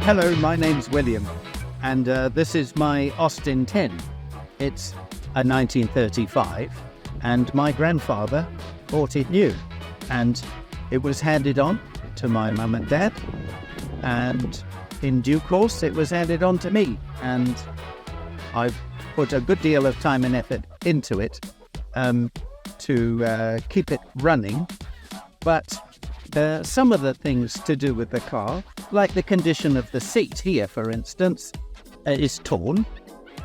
Hello, my name's William, and this is my Austin 10. It's a 1935, and my grandfather bought it new, and it was handed on to my mum and dad, and in due course it was handed on to me, and I've put a good deal of time and effort into it to keep it running, but some of the things to do with the car, like the condition of the seat here, for instance, is torn.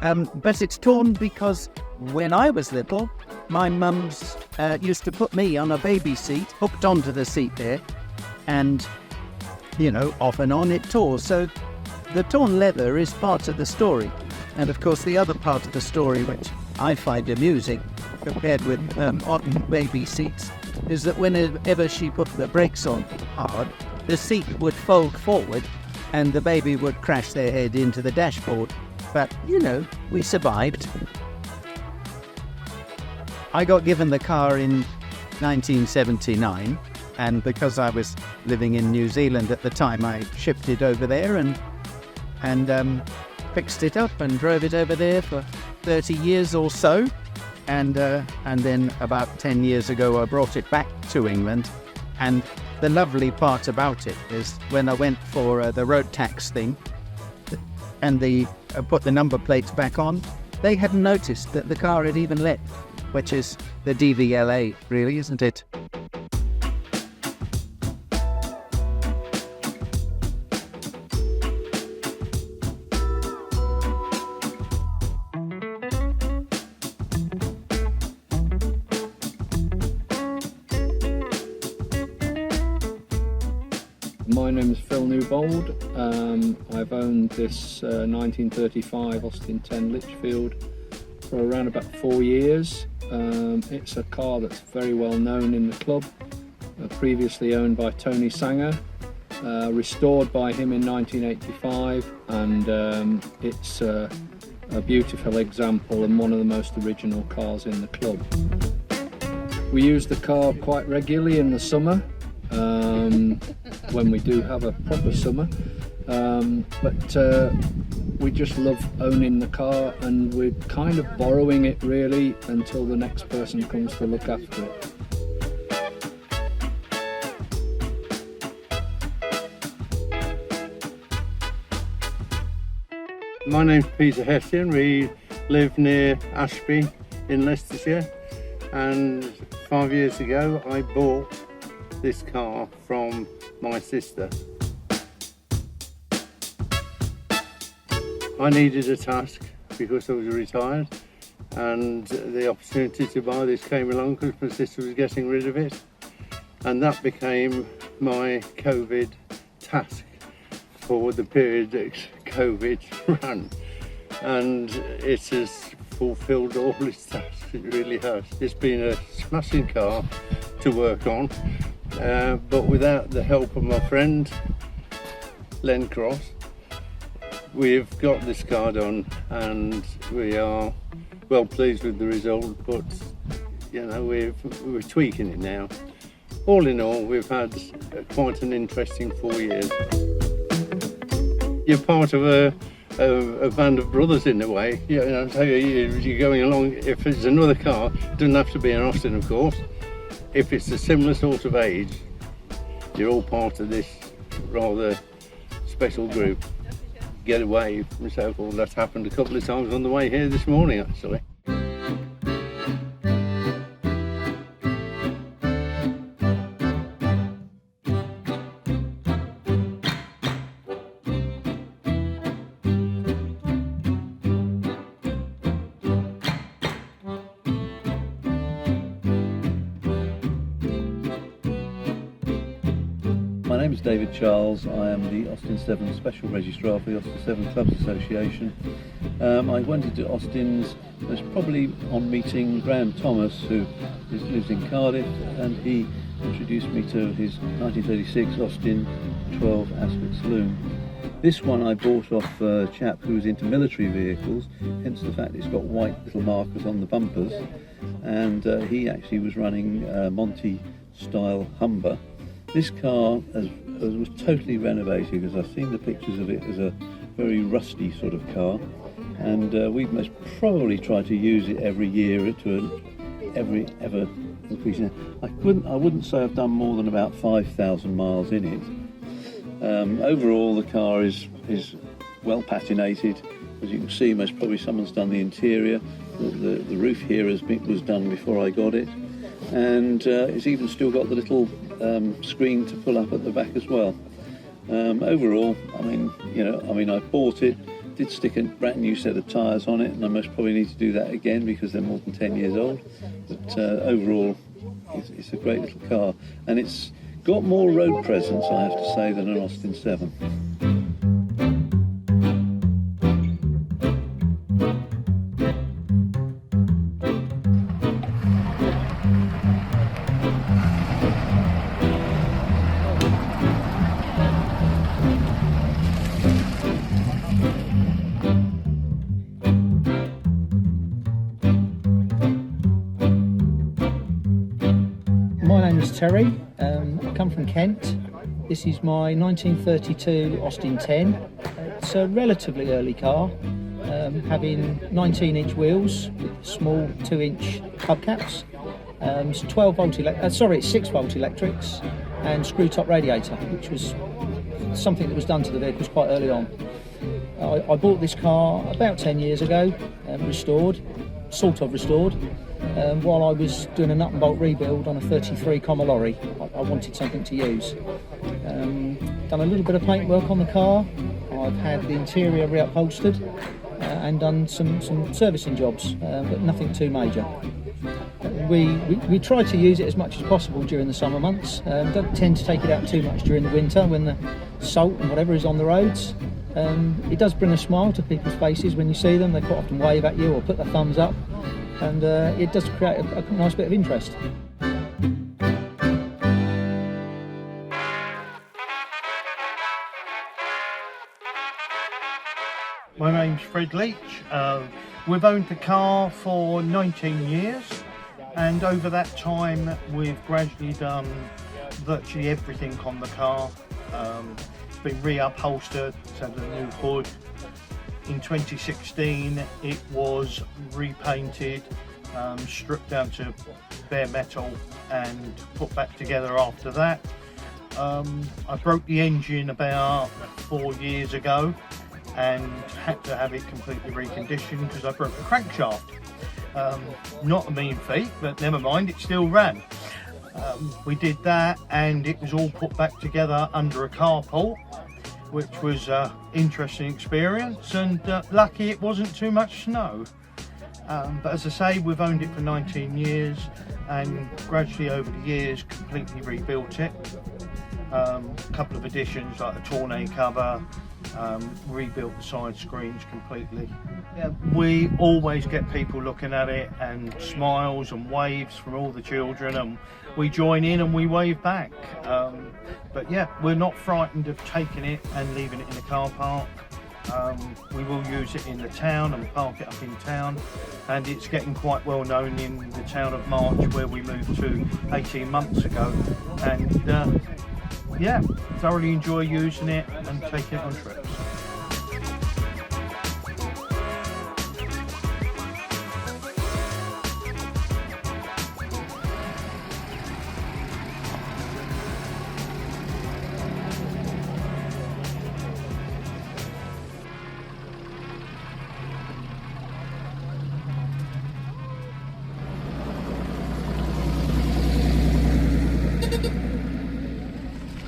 But it's torn because when I was little, my mum's used to put me on a baby seat, hooked onto the seat there, and, off and on it tore. So the torn leather is part of the story. And of course, the other part of the story, which I find amusing, compared with modern baby seats, is that whenever she put the brakes on hard, the seat would fold forward and the baby would crash their head into the dashboard. But, we survived. I got given the car in 1979, and because I was living in New Zealand at the time, I shipped it over there and fixed it up and drove it over there for 30 years or so. And then about 10 years ago, I brought it back to England. And the lovely part about it is when I went for the road tax thing and put the number plates back on, they hadn't noticed that the car had even lit, which is the DVLA, really, isn't it? My name is Phil Newbold. I've owned this 1935 Austin 10 Litchfield for around about 4 years. It's a car that's very well known in the club, previously owned by Tony Sanger, restored by him in 1985, and it's a beautiful example and one of the most original cars in the club. We use the car quite regularly in the summer, when we do have a proper summer, but we just love owning the car, and we're kind of borrowing it really until the next person comes to look after it. My name's Peter Hessian. We live near Ashby in Leicestershire, and 5 years ago I bought this car from my sister. I needed a task because I was retired, and the opportunity to buy this came along because my sister was getting rid of it, and that became my COVID task for the period that COVID ran, and it has fulfilled all its tasks. It really has. It's been a smashing car to work on. But without the help of my friend Len Cross, we've got this car done, and we are well pleased with the result, but we're tweaking it now. All in all, we've had quite an interesting 4 years. You're part of a band of brothers in a way. So you're going along. If it's another car, it doesn't have to be an Austin, of course. If it's a similar sort of age, you're all part of this rather special group. Get away and so forth. That's happened a couple of times on the way here this morning, actually. My name is David Charles. I am the Austin 7 Special Registrar for the Austin 7 Clubs Association. I went into Austin's most probably on meeting Graham Thomas, who lives in Cardiff, and he introduced me to his 1936 Austin 12 Aspect Saloon. This one I bought off a chap who was into military vehicles, hence the fact it's got white little markers on the bumpers, and he actually was running a Monty style Humber, This car was totally renovated, because I've seen the pictures of it as a very rusty sort of car, and we most probably try to use it every year to every ever increasing. I wouldn't say I've done more than about 5,000 miles in it. Overall, the car is well patinated. As you can see, most probably someone's done the interior. The roof here was done before I got it, and it's even still got the little screen to pull up at the back as well. Overall, I bought it, did stick a brand new set of tyres on it, and I most probably need to do that again because they're more than 10 years old. But overall, it's a great little car, and it's got more road presence, I have to say, than an Austin 7. My name is Terry. I come from Kent. This is my 1932 Austin 10. It's a relatively early car, having 19-inch wheels with small 2-inch hubcaps. It's 6-volt electrics and screw-top radiator, which was something that was done to the vehicles quite early on. I bought this car about 10 years ago, restored, sort of restored. While I was doing a nut and bolt rebuild on a 33 comma lorry. I wanted something to use. Done a little bit of paintwork on the car. I've had the interior reupholstered and done some servicing jobs, but nothing too major. We try to use it as much as possible during the summer months. Don't tend to take it out too much during the winter when the salt and whatever is on the roads. It does bring a smile to people's faces when you see them. They quite often wave at you or put their thumbs up, and it does create a nice bit of interest. My name's Fred Leach. We've owned the car for 19 years, and over that time we've gradually done virtually everything on the car. It's been reupholstered, it's had a new hood. In 2016 it was repainted, stripped down to bare metal and put back together after that. I broke the engine about 4 years ago and had to have it completely reconditioned because I broke the crankshaft. Not a mean feat, but never mind, it still ran. We did that and it was all put back together under a carport, which was an interesting experience, and lucky it wasn't too much snow. But as I say, we've owned it for 19 years and gradually over the years completely rebuilt it. A couple of additions like a tonneau cover, rebuilt the side screens completely. Yeah, we always get people looking at it and smiles and waves from all the children, and we join in and we wave back. But yeah, we're not frightened of taking it and leaving it in the car park. We will use it in the town and park it up in town, and it's getting quite well known in the town of March, where we moved to 18 months ago, and yeah, thoroughly enjoy using it and taking it on trips.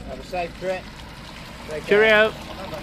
Have a safe trip. Cheerio. Bye-bye.